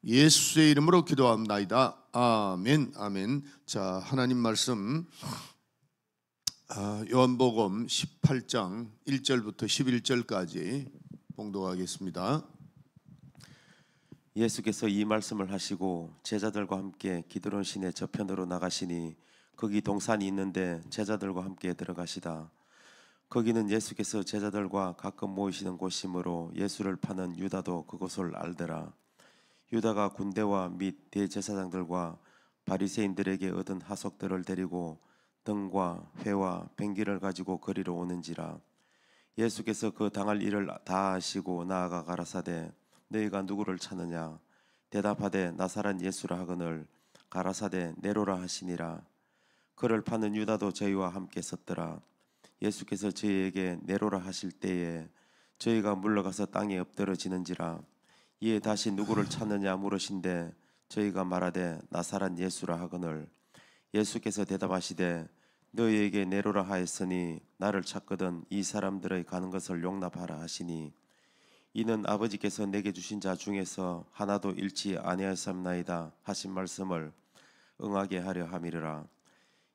예수의 이름으로 기도합나이다. 아멘. 아멘. 자, 하나님 말씀 요한복음 18장 1절부터 11절까지 봉독하겠습니다. 예수께서 이 말씀을 하시고 제자들과 함께 기드론 시내 저편으로 나가시니 거기 동산이 있는데 제자들과 함께 들어가시다. 거기는 예수께서 제자들과 가끔 모이시는 곳이므로 예수를 파는 유다도 그곳을 알더라. 유다가 군대와 및 대제사장들과 바리새인들에게 얻은 하석들을 데리고 등과 회와 뱅기를 가지고 거리로 오는지라. 예수께서 그 당할 일을 다 아시고 나아가 가라사대 너희가 누구를 찾느냐? 대답하되 나사렛 예수라 하거늘 가라사대 내로라 하시니라. 그를 파는 유다도 저희와 함께 섰더라. 예수께서 저희에게 내로라 하실 때에 저희가 물러가서 땅에 엎드러지는지라. 이에 다시 누구를 찾느냐 물으신데 저희가 말하되 나사렛 예수라 하거늘 예수께서 대답하시되 너희에게 내로라 하였으니 나를 찾거든 이 사람들의 가는 것을 용납하라 하시니 이는 아버지께서 내게 주신 자 중에서 하나도 잃지 아니하였사옵나이다 하신 말씀을 응하게 하려 함이라.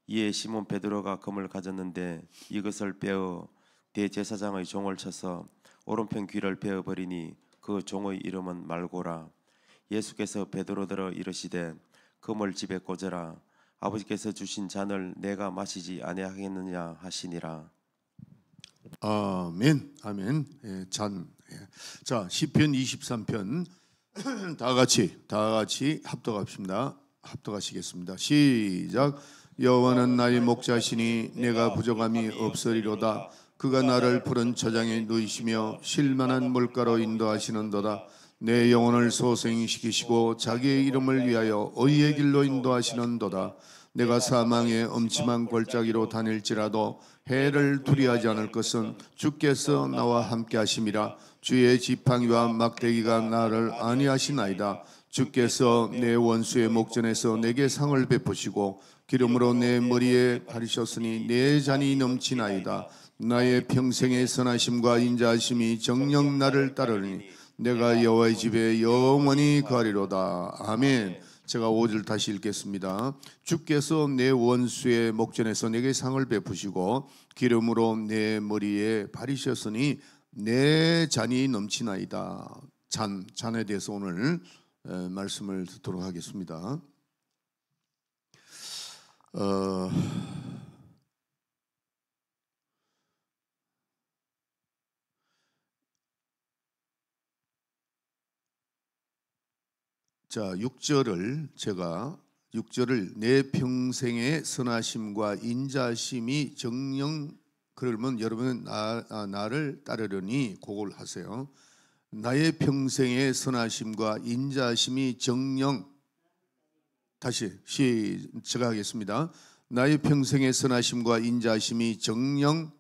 이에 시몬 베드로가 검을 가졌는데 이것을 빼어 대제사장의 종을 쳐서 오른편 귀를 베어버리니 그 종의 이름은 말고라. 예수께서 베드로더러 이르시되 검을 집에 꽂으라. 아버지께서 주신 잔을 내가 마시지 아니하겠느냐 하시니라. 아멘. 아멘. 예, 잔. 예. 자, 시편 23편 다 같이 합독하시겠습니다. 시작. 여호와는 나의 목자시니 내가 부족함이 없으리로다. 그가 나를 푸른 저장에 누이시며 쉴만한 물가로 인도하시는도다. 내 영혼을 소생시키시고 자기의 이름을 위하여 의의 길로 인도하시는도다. 내가 사망의 음침한 골짜기로 다닐지라도 해를 두려워하지 않을 것은 주께서 나와 함께 하심이라. 주의 지팡이와 막대기가 나를 안위하시나이다. 주께서 내 원수의 목전에서 내게 상을 베푸시고 기름으로 내 머리에 바르셨으니 내 잔이 넘치나이다. 나의 평생의 선하심과 인자하심이 정녕 나를 따르니 내가 여호와의 집에 영원히 거하리로다. 아멘. 제가 5절 다시 읽겠습니다. 주께서 내 원수의 목전에서 내게 상을 베푸시고 기름으로 내 머리에 바르셨으니 내 잔이 넘치나이다. 잔에 대해서 오늘 말씀을 듣도록 하겠습니다. 자, 6절을 내 평생의 선하심과 인자심이 정녕 그러면 여러분은 나를 따르려니 그걸 하세요. 나의 평생의 선하심과 인자심이 정녕 다시 제가 하겠습니다. 나의 평생의 선하심과 인자심이 정녕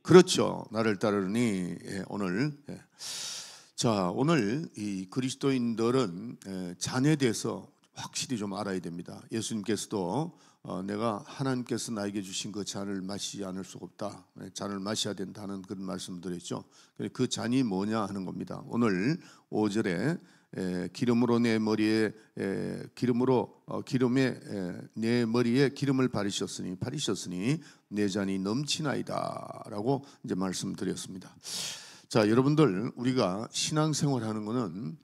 그렇죠. 나를 따르니 오늘 자, 오늘 이 그리스도인들은 잔에 대해서 확실히 좀 알아야 됩니다. 예수님께서도 내가 하나님께서 나에게 주신 그 잔을 마시지 않을 수가 없다. 잔을 마셔야 된다는 그런 말씀드렸죠. 그 잔이 뭐냐 하는 겁니다. 오늘 5절에 기름으로 내 머리에 기름에 내 머리에 기름을 바르셨으니 내 잔이 넘치나이다라고 이제 말씀드렸습니다. 자, 여러분들 우리가 신앙생활하는 것은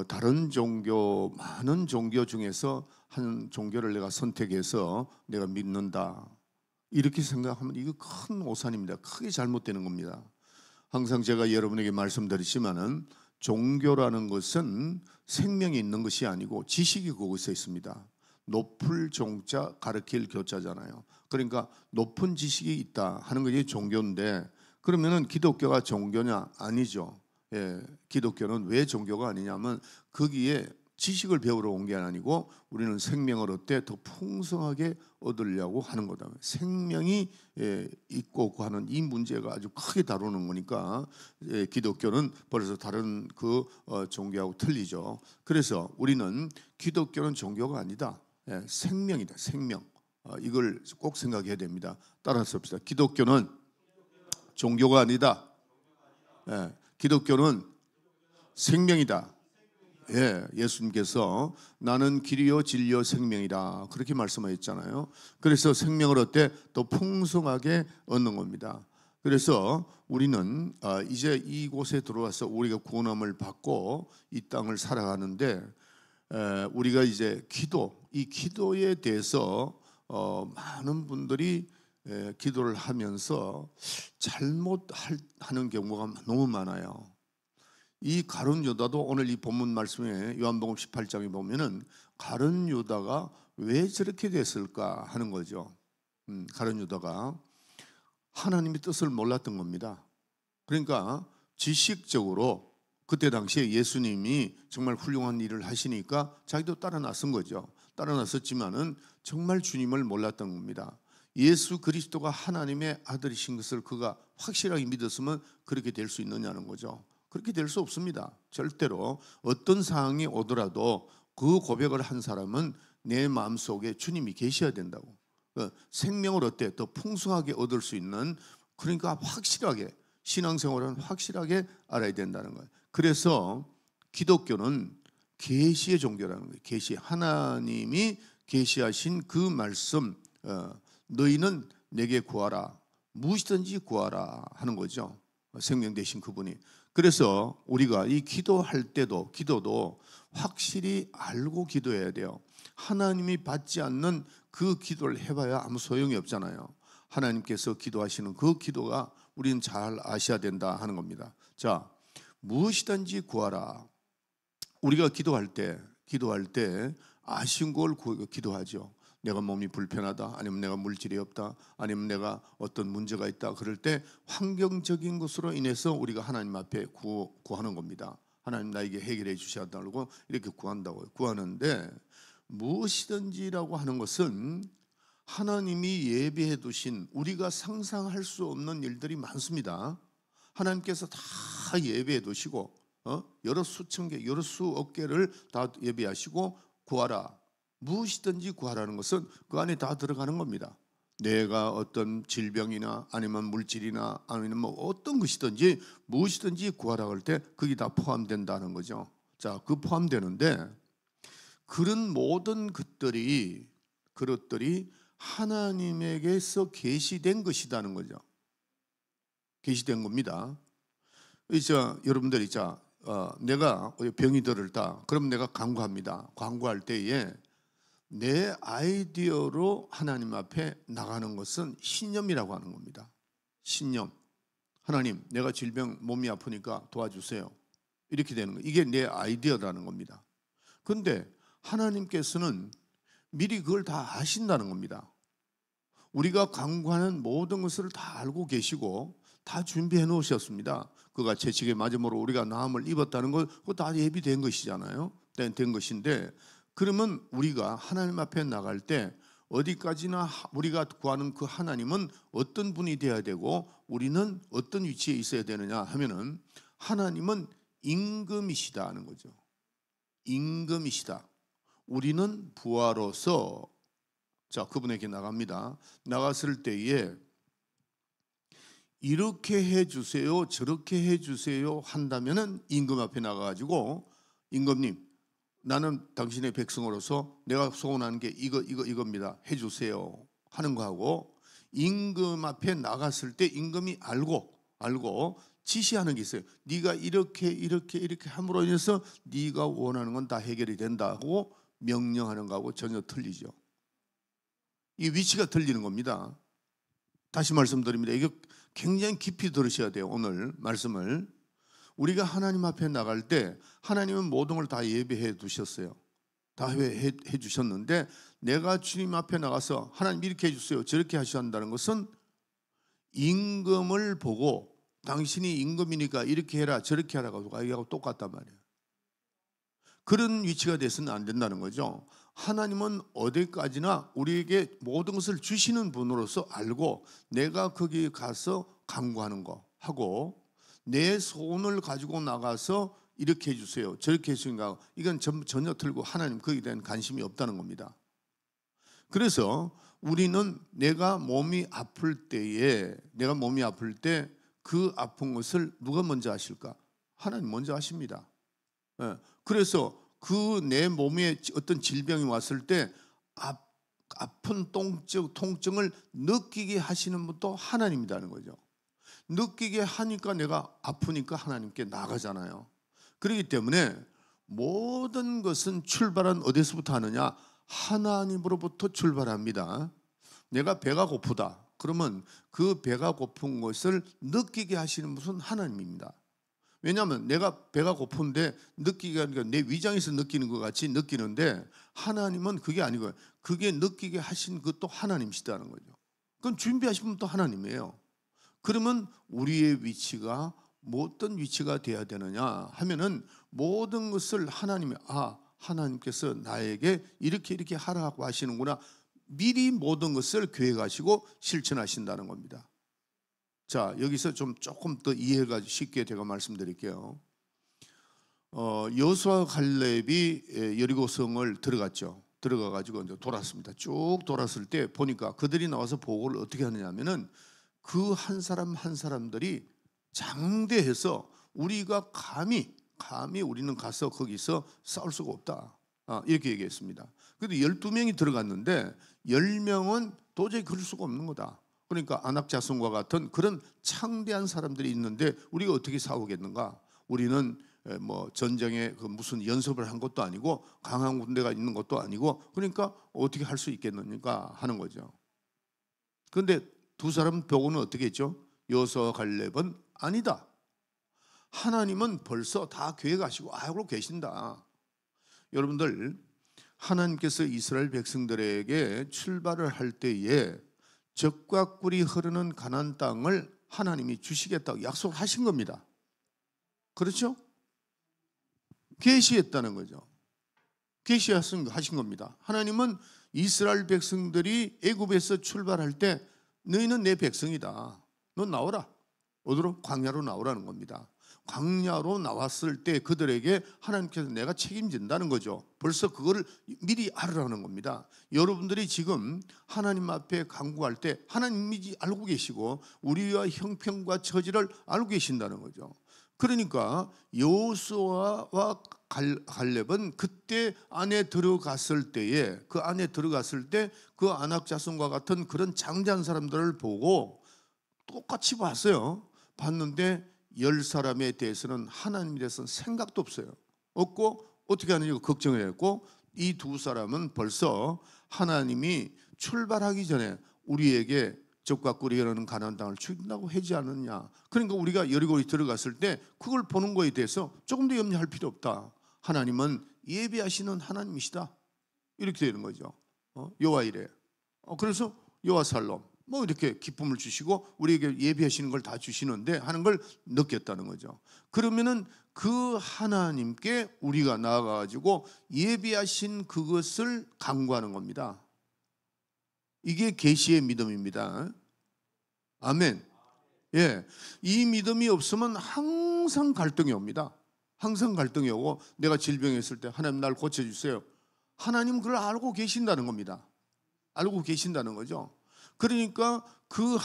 다른 종교 많은 종교 중에서 한 종교를 내가 선택해서 내가 믿는다 이렇게 생각하면 이거 큰 오산입니다. 크게 잘못되는 겁니다. 항상 제가 여러분에게 말씀드리지만은 종교라는 것은 생명이 있는 것이 아니고 지식이 그곳에 있습니다. 높을 종자 가르칠 교자잖아요. 그러니까 높은 지식이 있다 하는 것이 종교인데 그러면은 기독교가 종교냐? 아니죠. 예, 기독교는 왜 종교가 아니냐면 거기에 지식을 배우러 온 게 아니고 우리는 생명을 얻되 더 풍성하게 얻으려고 하는 거다. 생명이 있고 하는 이 문제가 아주 크게 다루는 거니까 기독교는 벌써 다른 그 종교하고 틀리죠. 그래서 우리는 기독교는 종교가 아니다. 생명이다. 생명. 이걸 꼭 생각해야 됩니다. 따라서 봅시다. 기독교는 종교가 아니다. 기독교는 생명이다. 예수님께서 나는 길이요 진리요 생명이라 그렇게 말씀하셨잖아요. 그래서 생명을 어때? 더 풍성하게 얻는 겁니다. 그래서 우리는 이제 이곳에 들어와서 우리가 구원함을 받고 이 땅을 살아가는데 우리가 이제 이 기도에 대해서 많은 분들이 기도를 하면서 잘못하는 경우가 너무 많아요. 이 가룟 유다도 오늘 이 본문 말씀에 요한복음 18장에 보면은 가룟 유다가 왜 저렇게 됐을까 하는 거죠. 가룟 유다가 하나님의 뜻을 몰랐던 겁니다. 그러니까 지식적으로 그때 당시에 예수님이 정말 훌륭한 일을 하시니까 자기도 따라 나선 거죠. 따라 나섰지만은 정말 주님을 몰랐던 겁니다. 예수 그리스도가 하나님의 아들이신 것을 그가 확실하게 믿었으면 그렇게 될 수 있느냐는 거죠. 그렇게 될 수 없습니다. 절대로 어떤 상황이 오더라도 그 고백을 한 사람은 내 마음속에 주님이 계셔야 된다고. 생명을 어때? 더 풍성하게 얻을 수 있는, 그러니까 확실하게 신앙생활은 확실하게 알아야 된다는 거예요. 그래서 기독교는 계시의 종교라는 거예요. 계시, 하나님이 계시하신 그 말씀, 너희는 내게 구하라, 무엇이든지 구하라 하는 거죠. 생명 되신 그분이. 그래서 우리가 이 기도할 때도 기도도 확실히 알고 기도해야 돼요. 하나님이 받지 않는 그 기도를 해봐야 아무 소용이 없잖아요. 하나님께서 기도하시는 그 기도가 우리는 잘 아셔야 된다 하는 겁니다. 자, 무엇이든지 구하라. 우리가 기도할 때 아쉬운 걸 기도하죠. 내가 몸이 불편하다, 아니면 내가 물질이 없다, 아니면 내가 어떤 문제가 있다, 그럴 때 환경적인 것으로 인해서 우리가 하나님 앞에 구하는 겁니다. 하나님 나에게 해결해 주셔야 한다고 이렇게 구하는데, 무엇이든지라고 하는 것은 하나님이 예비해 두신 우리가 상상할 수 없는 일들이 많습니다. 하나님께서 다 예비해 두시고 여러 수천 개, 여러 수억 개를 다 예비하시고 구하라, 무엇이든지 구하라는 것은 그 안에 다 들어가는 겁니다. 내가 어떤 질병이나 아니면 물질이나 아니면 뭐 어떤 것이든지 무엇이든지 구하라고 할 때 그게 다 포함된다는 거죠. 자, 그 포함되는데 그런 모든 그것들이 하나님에게서 계시된 것이라는 거죠. 계시된 겁니다. 이제 여러분들이 내가 병이 들었다, 그럼 내가 간구합니다. 간구할 때에 내 아이디어로 하나님 앞에 나가는 것은 신념이라고 하는 겁니다. 신념. 하나님, 내가 질병, 몸이 아프니까 도와주세요. 이렇게 되는 거예요. 이게 내 아이디어라는 겁니다. 그런데 하나님께서는 미리 그걸 다 아신다는 겁니다. 우리가 간구하는 모든 것을 다 알고 계시고 다 준비해 놓으셨습니다. 그가 채찍에 맞음으로 우리가 나음을 입었다는 것, 그거 다 예비된 것이잖아요. 된 것인데, 그러면 우리가 하나님 앞에 나갈 때 어디까지나 우리가 구하는 그 하나님은 어떤 분이 되어야 되고 우리는 어떤 위치에 있어야 되느냐 하면은, 하나님은 임금이시다 하는 거죠. 임금이시다. 우리는 부하로서 그분에게 나갑니다. 나갔을 때에 이렇게 해주세요, 저렇게 해주세요 한다면은 임금 앞에 나가가지고, 임금님, 나는 당신의 백성으로서 내가 소원하는 게 이겁니다, 해주세요 하는 거하고, 임금 앞에 나갔을 때 임금이 알고 지시하는 게 있어요. 네가 이렇게 함으로 인해서 네가 원하는 건 다 해결이 된다고 명령하는 거하고 전혀 틀리죠. 이 위치가 틀리는 겁니다. 다시 말씀드립니다. 이게 굉장히 깊이 들으셔야 돼요. 오늘 말씀을. 우리가 하나님 앞에 나갈 때 하나님은 모든 걸 다 예비해 두셨어요. 다 해 주셨는데, 내가 주님 앞에 나가서 하나님 이렇게 해주세요, 저렇게 하셔야 한다는 것은 임금을 보고 당신이 임금이니까 이렇게 해라 저렇게 하라고 하고 똑같단 말이에요. 그런 위치가 돼서는 안 된다는 거죠. 하나님은 어디까지나 우리에게 모든 것을 주시는 분으로서 알고, 내가 거기 가서 간구하는 거 하고 내 소원을 가지고 나가서 이렇게 해주세요 저렇게 해주세요, 이건 전혀 틀고 하나님 거기에 대한 관심이 없다는 겁니다. 그래서 우리는 내가 몸이 아플 때 그 아픈 것을 누가 먼저 아실까? 하나님 먼저 아십니다. 그래서 그 내 몸에 어떤 질병이 왔을 때 아픈 통증을 느끼게 하시는 분도 하나님이라는 거죠. 느끼게 하니까 내가 아프니까 하나님께 나가잖아요. 그렇기 때문에 모든 것은 출발은 어디서부터 하느냐? 하나님으로부터 출발합니다. 내가 배가 고프다. 그러면 그 배가 고픈 것을 느끼게 하시는 분은 하나님입니다. 왜냐하면 내가 배가 고픈데 느끼게 하니까 내 위장에서 느끼는 것 같이 느끼는데 하나님은 그게 아니고요. 그게 느끼게 하신 것도 하나님이시다는 거죠. 그건 준비하신 분도 하나님이에요. 그러면 우리의 위치가 어떤 위치가 돼야 되느냐 하면은 모든 것을 하나님께서 나에게 이렇게 하라고 하시는구나. 미리 모든 것을 계획하시고 실천하신다는 겁니다. 자, 여기서 조금 더 이해가 쉽게 제가 말씀드릴게요. 여호수아 갈렙이 여리고성을 들어가가지고 이제 돌았습니다. 쭉 돌았을 때 보니까 그들이 나와서 보고를 어떻게 하느냐면은 그 한 사람 한 사람들이 장대해서 우리가 감히 우리는 가서 거기서 싸울 수가 없다. 이렇게 얘기했습니다. 그런데 12명이 들어갔는데 10명은 도저히 그럴 수가 없는 거다. 그러니까 안악자손과 같은 그런 창대한 사람들이 있는데 우리가 어떻게 싸우겠는가? 우리는 뭐 전쟁에 무슨 연습을 한 것도 아니고 강한 군대가 있는 것도 아니고 그러니까 어떻게 할 수 있겠느냐 하는 거죠. 그런데 두 사람 보고는 어떻게 했죠? 여호수아와 갈렙은 아니다. 하나님은 벌써 다 계획하시고 알고 계신다. 여러분들, 하나님께서 이스라엘 백성들에게 출발을 할 때에 젖과 꿀이 흐르는 가나안 땅을 하나님이 주시겠다고 약속하신 겁니다. 그렇죠? 계시했다는 거죠. 계시하신 겁니다. 하나님은 이스라엘 백성들이 애굽에서 출발할 때 너희는 내 백성이다. 너 나오라. 어디로? 광야로 나오라는 겁니다. 광야로 나왔을 때 그들에게 하나님께서 내가 책임진다는 거죠. 벌써 그거를 미리 알으라는 겁니다. 여러분들이 지금 하나님 앞에 간구할 때 하나님이 알고 계시고 우리와 형편과 처지를 알고 계신다는 거죠. 그러니까 여호수아와 갈렙은 그때 안에 들어갔을 때에 그 안악 자손과 같은 그런 장대한 사람들을 보고 똑같이 봤어요. 봤는데 10사람에 대해서는 하나님에 대해서는 생각도 없고 어떻게 하느냐 걱정을 했고 이 두 사람은 벌써 하나님이 출발하기 전에 우리에게 젖과 꿀이 흐르는 가나안 땅을 주신다고 하지 않느냐. 그러니까 우리가 여리고에 들어갔을 때 그걸 보는 거에 대해서 조금 더 염려할 필요 없다. 하나님은 예비하시는 하나님이시다. 이렇게 되는 거죠. 여호와 이레. 그래서 여호와 살롬. 뭐 이렇게 기쁨을 주시고 우리에게 예비하시는 걸 다 주시는데 하는 걸 느꼈다는 거죠. 그러면은 그 하나님께 우리가 나아가지고 예비하신 그것을 간구하는 겁니다. 이게 계시의 믿음입니다. 아멘. 예, 이 믿음이 없으면 항상 갈등이 옵니다. 항상 갈등이 오고 내가 질병에 있을 때 하나님 날 고쳐주세요. 하나님 그걸 알고 계신다는 겁니다. 알고 계신다는 거죠. 그러니까 그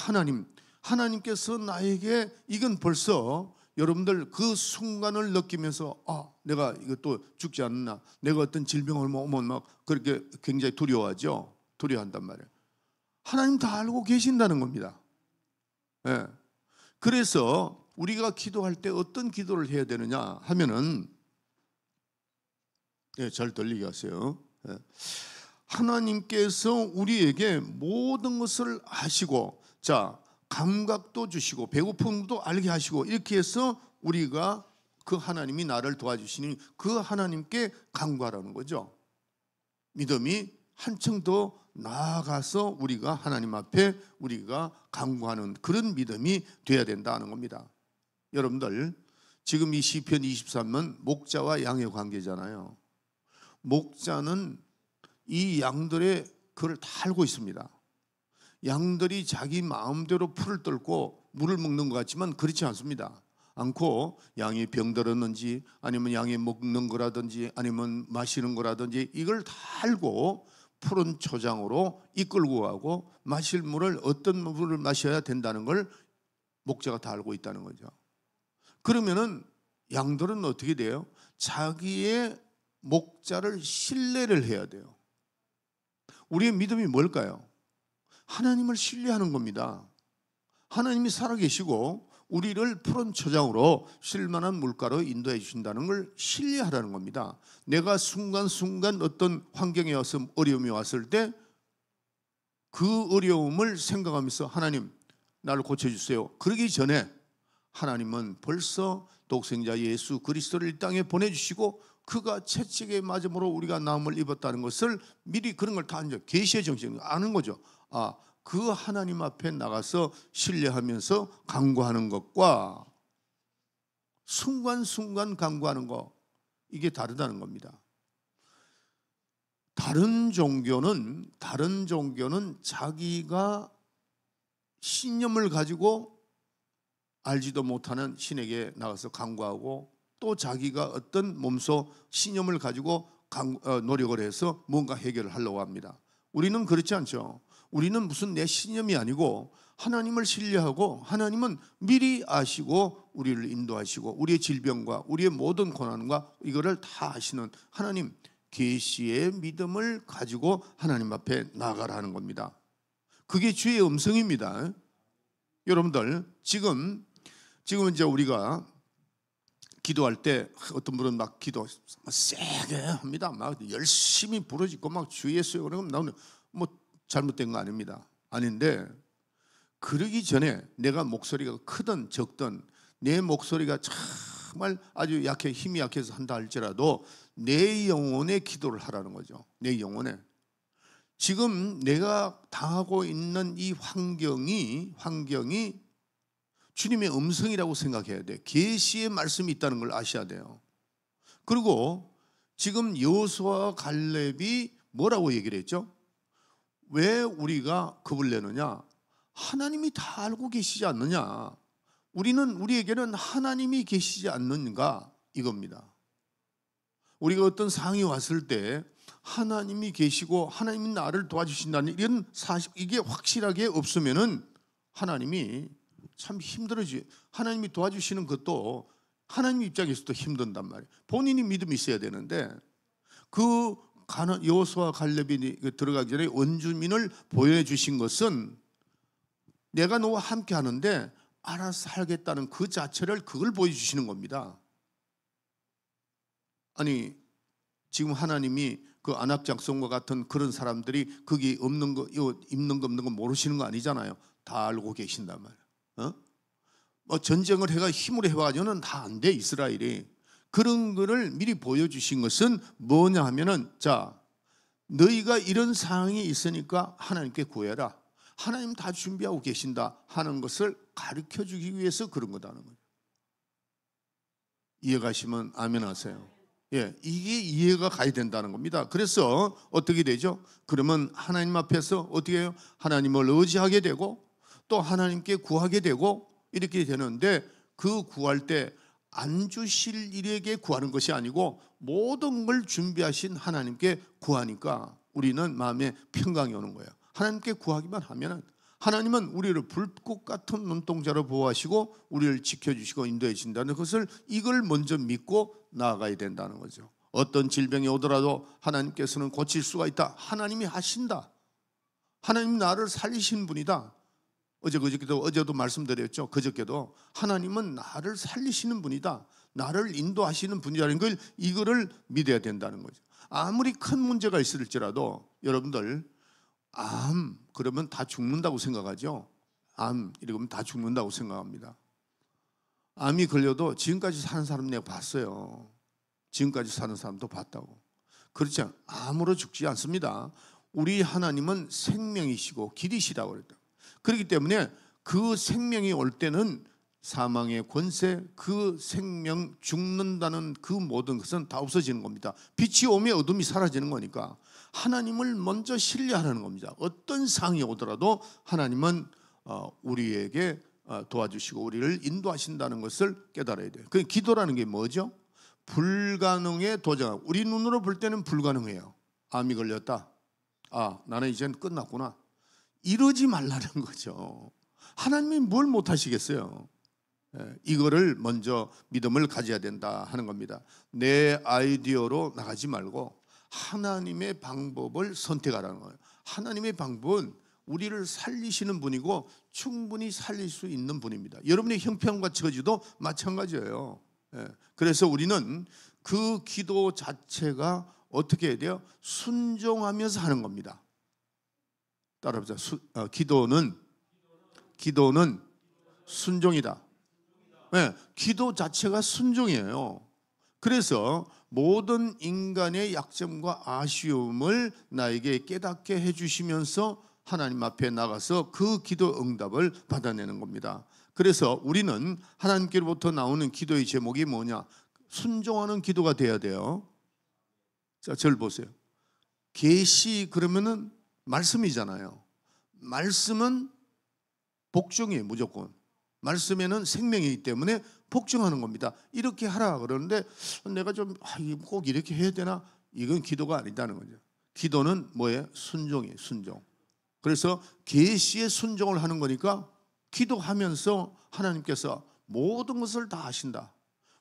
하나님께서 나에게 이건 벌써 여러분들 그 순간을 느끼면서 내가 이것도 죽지 않나, 내가 어떤 질병을 오면 막 그렇게 굉장히 두려워한단 말이에요. 하나님 다 알고 계신다는 겁니다. 예. 그래서 우리가 기도할 때 어떤 기도를 해야 되느냐 하면은 잘 들리게 하세요. 예. 하나님께서 우리에게 모든 것을 하시고 감각도 주시고 배고픔도 알게 하시고 이렇게 해서 우리가 그 하나님이 나를 도와주시니 그 하나님께 간구하라는 거죠. 믿음이 한층 더 나아가서 우리가 하나님 앞에 우리가 간구하는 그런 믿음이 돼야 된다는 겁니다. 여러분들 지금 이 시편 23은 목자와 양의 관계잖아요. 목자는 이 양들의 그걸 다 알고 있습니다. 양들이 자기 마음대로 풀을 뚫고 물을 먹는 것 같지만 그렇지 않고 양이 병들었는지 아니면 양이 먹는 거라든지 아니면 마시는 거라든지 이걸 다 알고 푸른 초장으로 이끌고 가고 마실 물을 어떤 물을 마셔야 된다는 걸 목자가 다 알고 있다는 거죠. 그러면은 양들은 어떻게 돼요? 자기의 목자를 신뢰를 해야 돼요. 우리의 믿음이 뭘까요? 하나님을 신뢰하는 겁니다. 하나님이 살아계시고 우리를 푸른 초장으로 쉴만한 물가로 인도해 주신다는 걸 신뢰하라는 겁니다. 내가 순간순간 어떤 환경에 와서 어려움이 왔을 때 그 어려움을 생각하면서 하나님 나를 고쳐주세요. 그러기 전에 하나님은 벌써 독생자 예수 그리스도를 이 땅에 보내주시고 그가 채찍에 맞음으로 우리가 나음을 입었다는 것을 미리 그런 걸 다 이제 계시의 정신을 아는 거죠. 그 하나님 앞에 나가서 신뢰하면서 간구하는 것과 순간순간 간구하는 것, 이게 다르다는 겁니다. 다른 종교는 자기가 신념을 가지고 알지도 못하는 신에게 나가서 간구하고 또 자기가 어떤 몸소 신념을 가지고 노력을 해서 뭔가 해결을 하려고 합니다. 우리는 그렇지 않죠. 우리는 무슨 내 신념이 아니고 하나님을 신뢰하고 하나님은 미리 아시고 우리를 인도하시고 우리의 질병과 우리의 모든 고난과 이거를 다 아시는 하나님, 계시의 믿음을 가지고 하나님 앞에 나가라는 겁니다. 그게 주의 음성입니다. 여러분들 지금 이제 우리가 기도할 때 어떤 분은 막 기도 세게 합니다. 막 열심히 부르짖고 막 주 예수여 그러면 나는 뭐 잘못된 거 아닙니다. 아닌데 그러기 전에 내가 목소리가 크든 적든 내 목소리가 정말 아주 약해 힘이 약해서 한다 할지라도 내 영혼에 기도를 하라는 거죠. 내 영혼에. 지금 내가 당하고 있는 이 환경이 주님의 음성이라고 생각해야 돼. 계시의 말씀이 있다는 걸 아셔야 돼요. 그리고 지금 여호수아와 갈렙이 뭐라고 얘기를 했죠? 왜 우리가 겁을 내느냐? 하나님이 다 알고 계시지 않느냐? 우리에게는 하나님이 계시지 않는가? 이겁니다. 우리가 어떤 상황이 왔을 때 하나님이 계시고 하나님이 나를 도와주신다는 이런 사실, 이게 확실하게 없으면은 하나님이 참 힘들어지. 하나님이 도와주시는 것도 하나님 입장에서도 힘든단 말이에요. 본인이 믿음이 있어야 되는데 그 여호수아 갈렙이 들어가기 전에 원주민을 보여주신 것은 내가 너와 함께 하는데 알아서 살겠다는 그 자체를 그걸 보여주시는 겁니다. 아니 지금 하나님이 그 안악작성과 같은 그런 사람들이 거기 없는 거, 입는 거 없는 거 모르시는 거 아니잖아요. 다 알고 계신단 말이에요. 뭐 전쟁을 해가 힘으로 해가지고는 다 안 돼. 이스라엘이 그런 거를 미리 보여주신 것은 뭐냐 하면은 자 너희가 이런 상황이 있으니까 하나님께 구해라. 하나님 다 준비하고 계신다 하는 것을 가르쳐 주기 위해서 그런 거다는 거죠. 이해가시면 아멘 하세요. 예, 이게 이해가 가야 된다는 겁니다. 그래서 어떻게 되죠? 그러면 하나님 앞에서 어떻게 해요? 하나님을 의지하게 되고 또 하나님께 구하게 되고 이렇게 되는데 그 구할 때 안 주실 이에게 구하는 것이 아니고 모든 걸 준비하신 하나님께 구하니까 우리는 마음에 평강이 오는 거예요. 하나님께 구하기만 하면은 하나님은 우리를 불꽃 같은 눈동자로 보호하시고 우리를 지켜주시고 인도해 주신다는 것을 이걸 먼저 믿고 나아가야 된다는 거죠. 어떤 질병이 오더라도 하나님께서는 고칠 수가 있다. 하나님이 하신다. 하나님 나를 살리신 분이다. 어제도 말씀드렸죠. 그저께도 하나님은 나를 살리시는 분이다. 나를 인도하시는 분이라는 걸 이거를 믿어야 된다는 거죠. 아무리 큰 문제가 있을지라도 여러분들 그러면 다 죽는다고 생각하죠. 이러면 다 죽는다고 생각합니다. 암이 걸려도 지금까지 사는 사람 내가 봤어요. 지금까지 사는 사람도 봤다고. 그렇지 암으로 죽지 않습니다. 우리 하나님은 생명이시고 길이시라고 그랬다. 그렇기 때문에 그 생명이 올 때는 사망의 권세, 그 생명 죽는다는 그 모든 것은 다 없어지는 겁니다. 빛이 오면 어둠이 사라지는 거니까 하나님을 먼저 신뢰하라는 겁니다. 어떤 상황이 오더라도 하나님은 우리에게 도와주시고 우리를 인도하신다는 것을 깨달아야 돼요. 그 기도라는 게 뭐죠? 불가능에 도전하고 우리 눈으로 볼 때는 불가능해요. 암이 걸렸다. 나는 이젠 끝났구나. 이러지 말라는 거죠. 하나님이 뭘 못하시겠어요? 이거를 먼저 믿음을 가져야 된다 하는 겁니다. 내 아이디어로 나가지 말고 하나님의 방법을 선택하라는 거예요. 하나님의 방법은 우리를 살리시는 분이고 충분히 살릴 수 있는 분입니다. 여러분의 형편과 처지도 마찬가지예요. 그래서 우리는 그 기도 자체가 어떻게 해야 돼요? 순종하면서 하는 겁니다. 따라합시다. 기도는 순종이다. 기도 자체가 순종이에요. 그래서 모든 인간의 약점과 아쉬움을 나에게 깨닫게 해주시면서 하나님 앞에 나가서 그 기도 응답을 받아내는 겁니다. 그래서 우리는 하나님께로부터 나오는 기도의 제목이 뭐냐? 순종하는 기도가 돼야 돼요. 자, 저를 보세요. 계시 그러면은 말씀이잖아요. 말씀은 복종이에요, 무조건. 말씀에는 생명이기 때문에 복종하는 겁니다. 이렇게 하라 그러는데 내가 좀 꼭 이렇게 해야 되나? 이건 기도가 아니다는 거죠. 기도는 뭐예요? 순종이에요, 순종. 그래서 계시에 순종을 하는 거니까 기도하면서 하나님께서 모든 것을 다 하신다.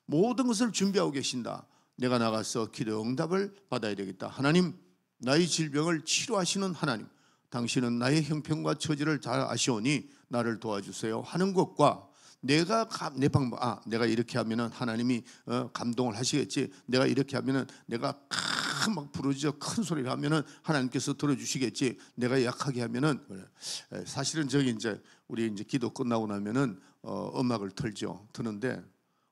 모든 것을 준비하고 계신다. 내가 나가서 기도 응답을 받아야 되겠다. 하나님, 나의 질병을 치료하시는 하나님, 당신은 나의 형편과 처지를 잘 아시오니 나를 도와주세요 하는 것과 내가 내 방법, 내가 이렇게 하면은 하나님이 감동을 하시겠지. 내가 이렇게 하면은 내가 막 부르짖어 큰 소리를 하면은 하나님께서 들어주시겠지. 내가 약하게 하면은 사실은 저기 이제 우리 이제 기도 끝나고 나면은 음악을 틀죠. 트는데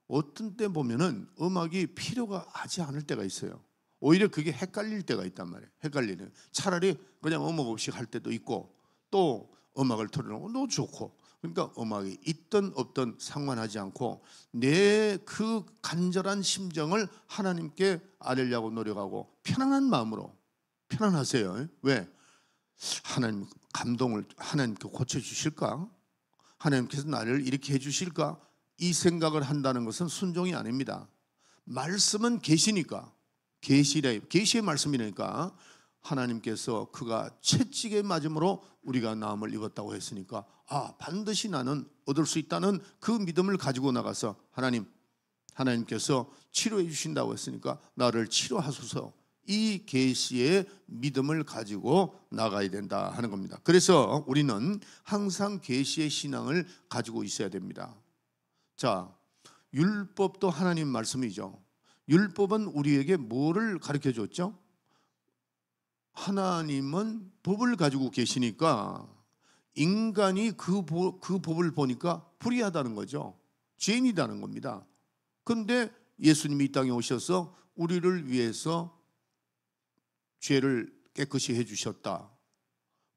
어떤 때 보면은 음악이 필요가 하지 않을 때가 있어요. 오히려 그게 헷갈릴 때가 있단 말이에요. 헷갈리는. 차라리 그냥 음악 없이 할 때도 있고 또 음악을 틀어놓으면 너무 좋고. 그러니까 음악이 있든 없든 상관하지 않고 내 그 간절한 심정을 하나님께 아뢰려고 노력하고 편안한 마음으로 편안하세요. 왜? 하나님 감동을 하나님께 고쳐주실까? 하나님께서 나를 이렇게 해주실까? 이 생각을 한다는 것은 순종이 아닙니다. 말씀은 계시니까 계시의 말씀이니까 하나님께서 그가 채찍에 맞음으로 우리가 나음을 입었다고 했으니까 반드시 나는 얻을 수 있다는 그 믿음을 가지고 나가서 하나님께서 치료해 주신다고 했으니까 나를 치료하소서, 이 계시의 믿음을 가지고 나가야 된다 하는 겁니다. 그래서 우리는 항상 계시의 신앙을 가지고 있어야 됩니다. 자, 율법도 하나님 말씀이죠. 율법은 우리에게 뭐를 가르쳐 줬죠? 하나님은 법을 가지고 계시니까 인간이 그 법을 보니까 불의하다는 거죠. 죄인이라는 겁니다. 그런데 예수님이 이 땅에 오셔서 우리를 위해서 죄를 깨끗이 해주셨다.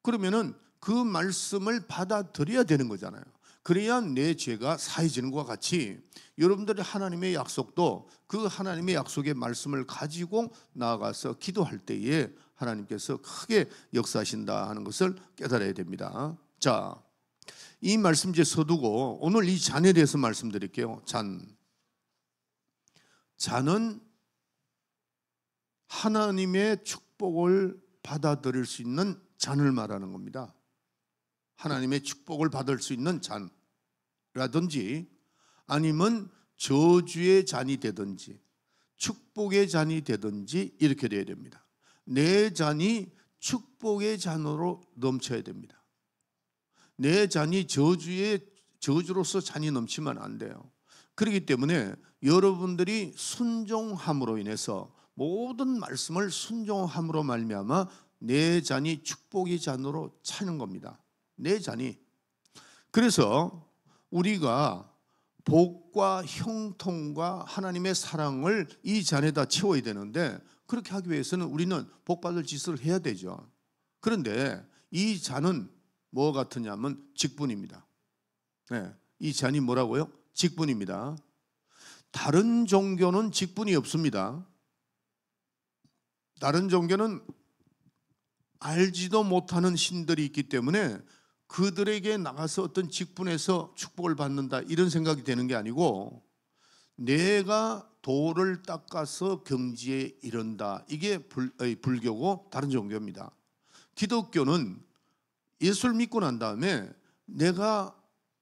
그러면은 그 말씀을 받아들여야 되는 거잖아요. 그래야 내 죄가 사해지는 것과 같이 여러분들의 하나님의 약속도 그 하나님의 약속의 말씀을 가지고 나아가서 기도할 때에 하나님께서 크게 역사하신다 하는 것을 깨달아야 됩니다. 자, 이 말씀 이제 서두고 오늘 이 잔에 대해서 말씀드릴게요. 잔은 하나님의 축복을 받아들일 수 있는 잔을 말하는 겁니다. 하나님의 축복을 받을 수 있는 잔이라든지 아니면 저주의 잔이 되든지 축복의 잔이 되든지 이렇게 돼야 됩니다. 내 잔이 축복의 잔으로 넘쳐야 됩니다. 내 잔이 저주로서 잔이 넘치면 안 돼요. 그렇기 때문에 여러분들이 순종함으로 인해서 모든 말씀을 순종함으로 말미암아 내 잔이 축복의 잔으로 차는 겁니다. 내 잔이. 그래서 우리가 복과 형통과 하나님의 사랑을 이 잔에다 채워야 되는데 그렇게 하기 위해서는 우리는 복받을 짓을 해야 되죠. 그런데 이 잔은 뭐 같으냐면 직분입니다. 이 잔이 뭐라고요? 직분입니다. 다른 종교는 직분이 없습니다. 다른 종교는 알지도 못하는 신들이 있기 때문에 그들에게 나가서 어떤 직분에서 축복을 받는다 이런 생각이 되는 게 아니고 내가 돌을 닦아서 경지에 이른다. 이게 불교고 다른 종교입니다. 기독교는 예수를 믿고 난 다음에 내가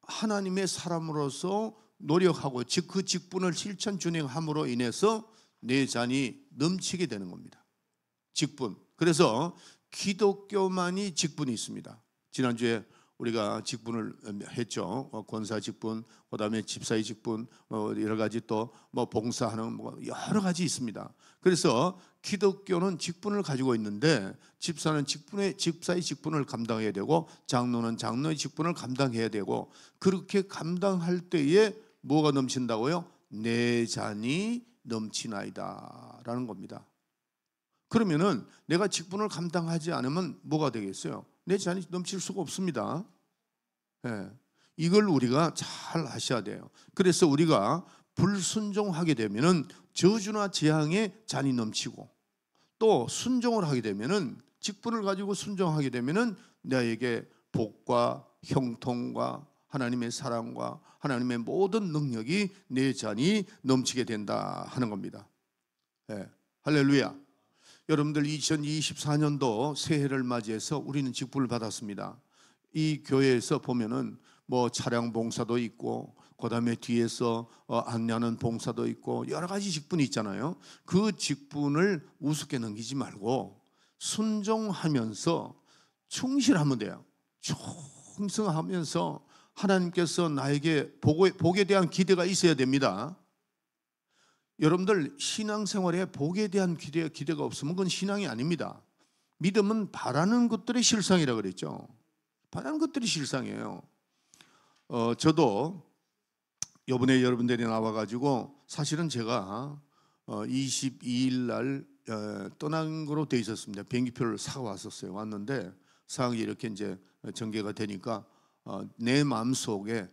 하나님의 사람으로서 노력하고 그 직분을 실천 준행함으로 인해서 내 잔이 넘치게 되는 겁니다. 직분. 그래서 기독교만이 직분이 있습니다. 지난주에 우리가 직분을 했죠. 권사 직분, 그다음에 집사의 직분, 여러 가지 또 봉사하는 여러 가지 있습니다. 그래서 기독교는 직분을 가지고 있는데 집사는 집사의 직분을 감당해야 되고 장로는 장로의 직분을 감당해야 되고 그렇게 감당할 때에 뭐가 넘친다고요? 내 잔이 넘치나이다라는 겁니다. 그러면은 내가 직분을 감당하지 않으면 뭐가 되겠어요? 내 잔이 넘칠 수가 없습니다. 예, 이걸 우리가 잘 아셔야 돼요. 그래서 우리가 불순종하게 되면은 저주나 재앙의 잔이 넘치고 또 순종을 하게 되면은 직분을 가지고 순종하게 되면은 나에게 복과 형통과 하나님의 사랑과 하나님의 모든 능력이 내 잔이 넘치게 된다 하는 겁니다. 예, 할렐루야. 여러분들 2024년도 새해를 맞이해서 우리는 직분을 받았습니다. 이 교회에서 보면은 차량 봉사도 있고 그다음에 뒤에서 안내하는 봉사도 있고 여러 가지 직분이 있잖아요. 그 직분을 우습게 넘기지 말고 순종하면서 충실하면 돼요. 충성하면서 하나님께서 나에게 복에 대한 기대가 있어야 됩니다. 여러분들 신앙생활에 복에 대한 기대가 없으면 그건 신앙이 아닙니다. 믿음은 바라는 것들의 실상이라 그랬죠. 바라는 것들이 실상이에요. 저도 이번에 여러분들이 나와가지고 사실은 제가 22일 날 떠난 거로 돼 있었습니다. 비행기표를 사고 왔었어요. 왔는데 상황이 이렇게 이제 전개가 되니까 내 마음 속에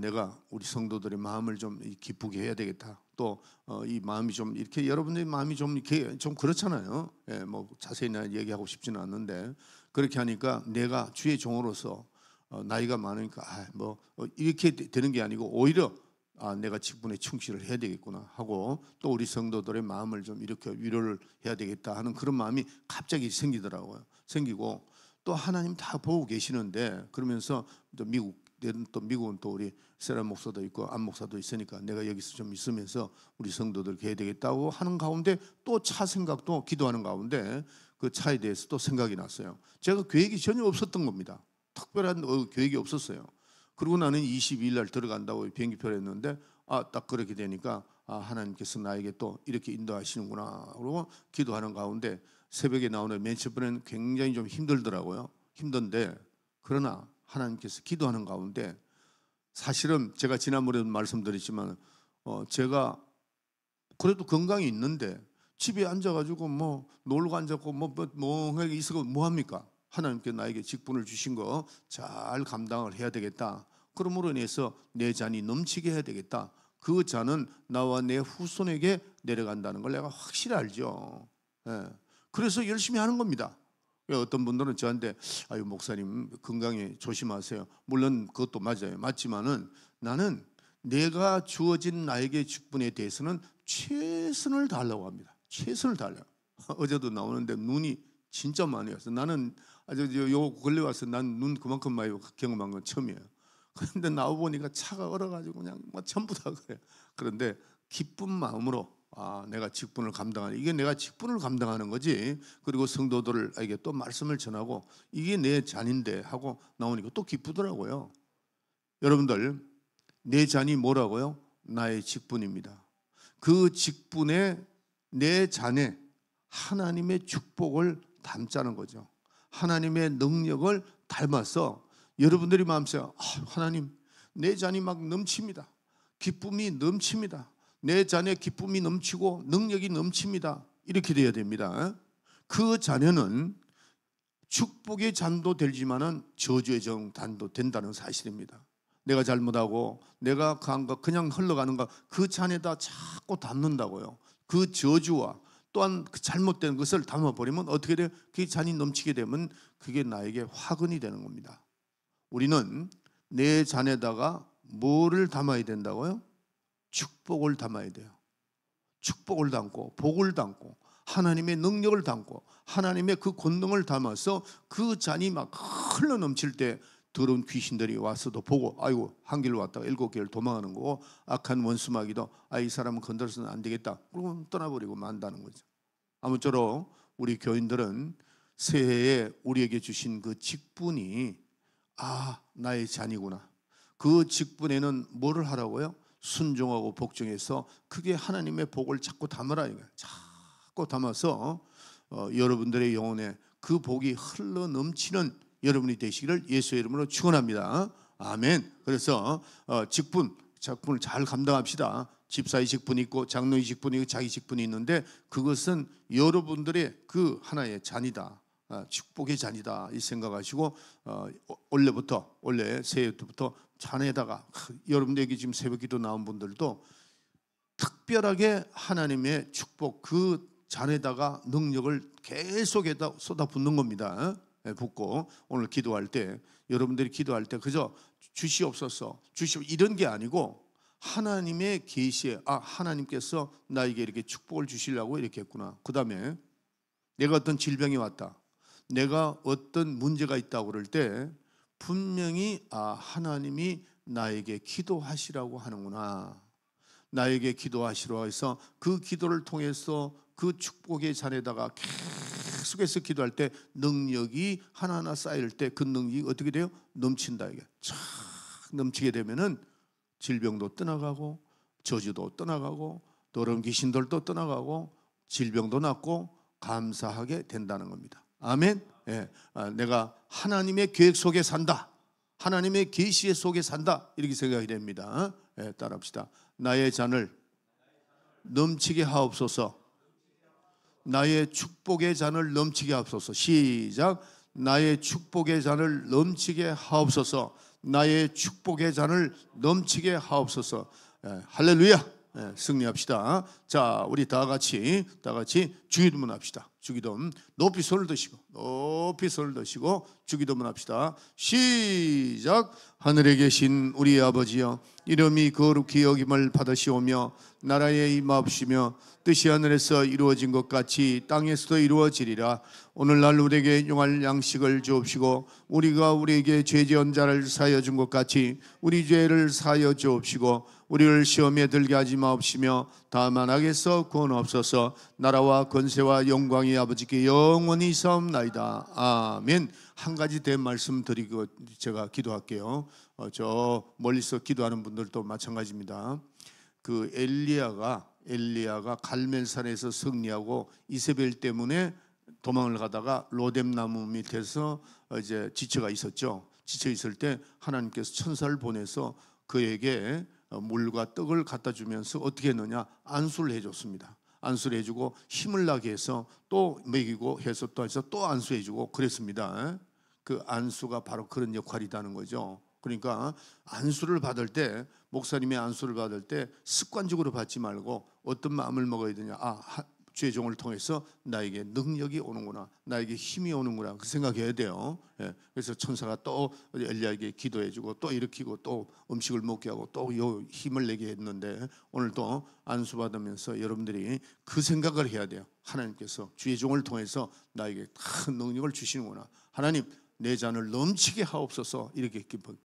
내가 우리 성도들의 마음을 좀 기쁘게 해야 되겠다. 또 이 마음이 좀 이렇게 여러분들의 마음이 좀 이렇게 좀 그렇잖아요. 예, 자세히 얘기하고 싶지는 않는데 그렇게 하니까 내가 주의 종으로서 나이가 많으니까 이렇게 되는 게 아니고 오히려 내가 직분에 충실을 해야 되겠구나 하고 또 우리 성도들의 마음을 좀 이렇게 위로를 해야 되겠다 하는 그런 마음이 갑자기 생기더라고요. 생기고 또 하나님 다 보고 계시는데 그러면서 또 미국은 또 우리 세라 목사도 있고 안 목사도 있으니까 내가 여기서 좀 있으면서 우리 성도들 해야 되겠다고 하는 가운데 또 차 생각도 기도하는 가운데 그 차에 대해서 또 생각이 났어요. 제가 계획이 전혀 없었던 겁니다. 특별한 계획이 없었어요. 그러고 나는 22일 날 들어간다고 비행기표를 했는데 딱 그렇게 되니까 하나님께서 나에게 또 이렇게 인도하시는구나 그러고 기도하는 가운데 새벽에 나오는 맨 첫 번에는 굉장히 좀 힘들더라고요. 힘든데 그러나 하나님께서 기도하는 가운데 사실은 제가 지난번에도 말씀드렸지만 제가 그래도 건강이 있는데 집에 앉아가지고 놀고 앉았고 멍하게 있어도 뭐합니까? 하나님께 나에게 직분을 주신 거 잘 감당을 해야 되겠다. 그러므로 인해서 내 잔이 넘치게 해야 되겠다. 그 잔은 나와 내 후손에게 내려간다는 걸 내가 확실히 알죠. 예. 그래서 열심히 하는 겁니다. 어떤 분들은 저한테 아유 목사님 건강에 조심하세요. 물론 그것도 맞아요. 맞지만은 나는 내가 주어진 나에게 직분에 대해서는 최선을 다하려고 합니다. 최선을 다하려고. 어제도 나오는데 눈이 진짜 많이 왔어. 나는 요 근래 와서 난 눈 그만큼 많이 경험한 건 처음이에요. 그런데 나와 보니까 차가 얼어가지고 그냥 전부 다 그래. 그런데 기쁜 마음으로 내가 직분을 감당하는 이게 내가 직분을 감당하는 거지. 그리고 성도들에게 또 말씀을 전하고 이게 내 잔인데 하고 나오니까 또 기쁘더라고요. 여러분들 내 잔이 뭐라고요? 나의 직분입니다. 그 직분에 내 잔에 하나님의 축복을 담자는 거죠. 하나님의 능력을 닮아서 여러분들이 마음속에 하나님 내 잔이 막 넘칩니다. 기쁨이 넘칩니다. 내 잔에 기쁨이 넘치고 능력이 넘칩니다. 이렇게 돼야 됩니다. 그 잔에는 축복의 잔도 되지만은 저주의 잔도 된다는 사실입니다. 내가 잘못하고 내가 간 거 그냥 흘러가는 거 그 잔에다 자꾸 담는다고요. 그 저주와 또한 그 잘못된 것을 담아버리면 어떻게 돼요? 그 잔이 넘치게 되면 그게 나에게 화근이 되는 겁니다. 우리는 내 잔에다가 뭐를 담아야 된다고요? 축복을 담아야 돼요. 축복을 담고 복을 담고 하나님의 능력을 담고 하나님의 그 권능을 담아서 그 잔이 막 흘러 넘칠 때 더러운 귀신들이 와서도 보고 아이고 한 길로 왔다가 7개를 도망가는 거고, 악한 원수마귀도 이 사람은 건드려서는 안 되겠다 그러고 떠나버리고 만다는 거죠. 아무쪼록 우리 교인들은 새해에 우리에게 주신 그 직분이 나의 잔이구나. 그 직분에는 뭐를 하라고요? 순종하고 복종해서 그게 하나님의 복을 자꾸 담으라 이거예요. 자꾸 담아서 여러분들의 영혼에 그 복이 흘러 넘치는 여러분이 되시기를 예수의 이름으로 축원합니다. 아멘. 그래서 직분을 잘 감당합시다. 집사의 직분이 있고 장로의 직분이 있고 자기 직분이 있는데 그것은 여러분들의 그 하나의 잔이다. 축복의 잔이다 이 생각하시고 원래 새해부터 잔에다가 여러분들에게 지금 새벽기도 나온 분들도 특별하게 하나님의 축복 그 잔에다가 능력을 계속해다 쏟아붓는 겁니다. 붓고 오늘 기도할 때 여러분들이 기도할 때 그저 주시옵소서 이런 게 아니고 하나님의 계시에 하나님께서 나에게 이렇게 축복을 주시려고 이렇게 했구나. 그 다음에 내가 어떤 질병이 왔다, 내가 어떤 문제가 있다고 그럴 때 분명히 하나님이 나에게 기도하시라고 하는구나. 나에게 기도하시라고 해서 그 기도를 통해서 그 축복의 잔에다가 계속해서 기도할 때 능력이 하나하나 쌓일 때 그 능력이 어떻게 돼요? 넘친다. 이게 쫙 넘치게 되면은 질병도 떠나가고 저주도 떠나가고 더러운 귀신들도 떠나가고 질병도 낫고 감사하게 된다는 겁니다. 아멘. 내가 하나님의 계획 속에 산다, 하나님의 계시 속에 산다 이렇게 생각이 됩니다. 따라합시다. 나의 잔을 넘치게 하옵소서. 나의 축복의 잔을 넘치게 하옵소서. 시작. 나의 축복의 잔을 넘치게 하옵소서. 나의 축복의 잔을 넘치게 하옵소서. 할렐루야. 승리합시다. 자, 우리 다 같이 주기도문 합시다. 주기도문 높이 손을 드시고 주기도문 합시다. 시작. 하늘에 계신 우리 아버지여, 이름이 거룩히 여김을 받으시오며 나라에 임하옵시며 뜻이 하늘에서 이루어진 것 같이 땅에서도 이루어지리라. 오늘날 우리에게 용할 양식을 주옵시고 우리가 우리에게 죄 지은 자를 사하여 준 것 같이 우리 죄를 사하여 주옵시고 우리를 시험에 들게 하지 마옵시며 다만 악에서 구원하옵소서. 나라와 권세와 영광이 아버지께 영원히 있사옵나이다. 아멘. 한 가지 더 말씀 드리고 제가 기도할게요. 저 멀리서 기도하는 분들도 마찬가지입니다. 그 엘리야가 갈멜산에서 승리하고 이세벨 때문에 도망을 가다가 로뎀나무 밑에서 이제 지쳐 있을 때 하나님께서 천사를 보내서 그에게 물과 떡을 갖다 주면서 어떻게 했느냐, 안수를 해줬습니다. 안수를 해주고 힘을 나게 해서 또 먹이고 해서 또 안수해주고 그랬습니다. 그 안수가 바로 그런 역할이라는 거죠. 그러니까 안수를 받을 때, 목사님의 안수를 받을 때 습관적으로 받지 말고 어떤 마음을 먹어야 되냐, 주의 종을 통해서 나에게 능력이 오는구나, 나에게 힘이 오는구나, 그 생각해야 돼요. 그래서 천사가 또 엘리야에게 기도해주고 또 일으키고 또 음식을 먹게 하고 또 힘을 내게 했는데, 오늘도 안수 받으면서 여러분들이 그 생각을 해야 돼요. 하나님께서 주의 종을 통해서 나에게 큰 능력을 주시는구나. 하나님, 내 잔을 넘치게 하옵소서. 이렇게